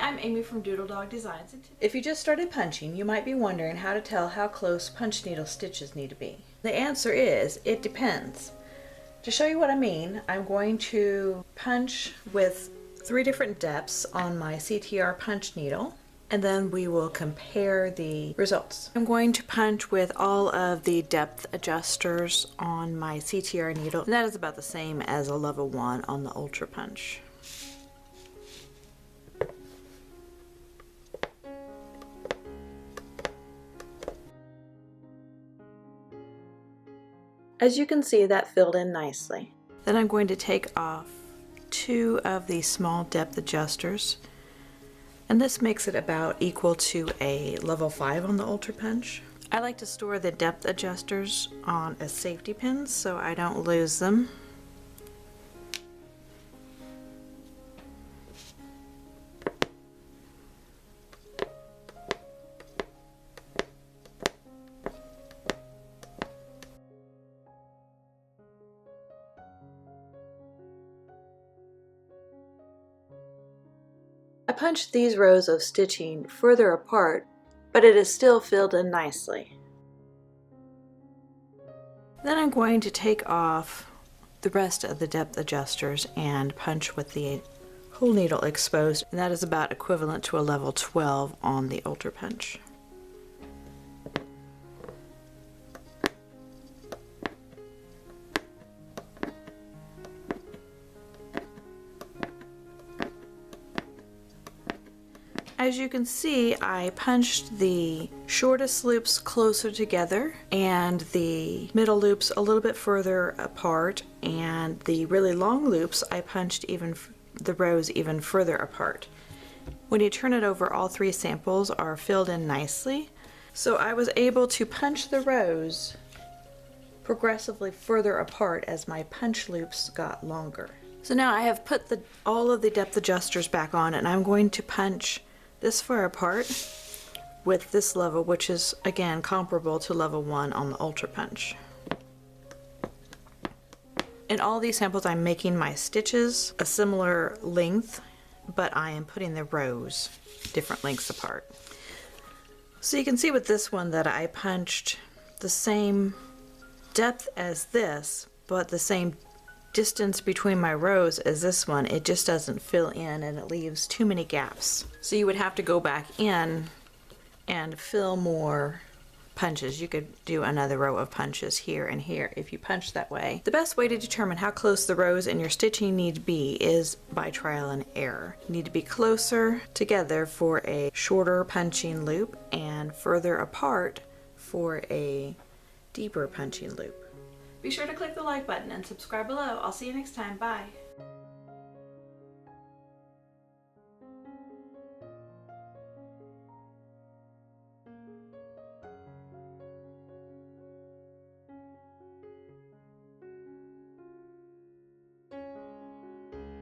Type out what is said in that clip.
I'm Amy from Doodle Dog Designs. If you just started punching, you might be wondering how to tell how close punch needle stitches need to be. The answer is, it depends. To show you what I mean, I'm going to punch with 3 different depths on my CTR punch needle, and then we will compare the results. I'm going to punch with all of the depth adjusters on my CTR needle, and that is about the same as a level 1 on the Ultra Punch. As you can see, that filled in nicely. Then I'm going to take off 2 of the small depth adjusters, and this makes it about equal to a level 5 on the Ultra Punch. I like to store the depth adjusters on a safety pin so I don't lose them. I punched these rows of stitching further apart, but it is still filled in nicely. Then I'm going to take off the rest of the depth adjusters and punch with the whole needle exposed, and that is about equivalent to a level 12 on the Ultra Punch. As you can see, I punched the shortest loops closer together and the middle loops a little bit further apart, and the really long loops I punched the rows even further apart. When you turn it over, all 3 samples are filled in nicely, so I was able to punch the rows progressively further apart as my punch loops got longer. So now I have put all of the depth adjusters back on, and I'm going to punch this far apart with this level, which is again comparable to level 1 on the Ultra Punch. In all these samples, I'm making my stitches a similar length, but I am putting the rows different lengths apart. So you can see with this one that I punched the same depth as this, but the same distance between my rows as this one. It just doesn't fill in and it leaves too many gaps. So you would have to go back in and fill more punches. You could do another row of punches here and here if you punch that way. The best way to determine how close the rows in your stitching need to be is by trial and error. You need to be closer together for a shorter punching loop and further apart for a deeper punching loop. Be sure to click the like button and subscribe below. I'll see you next time. Bye.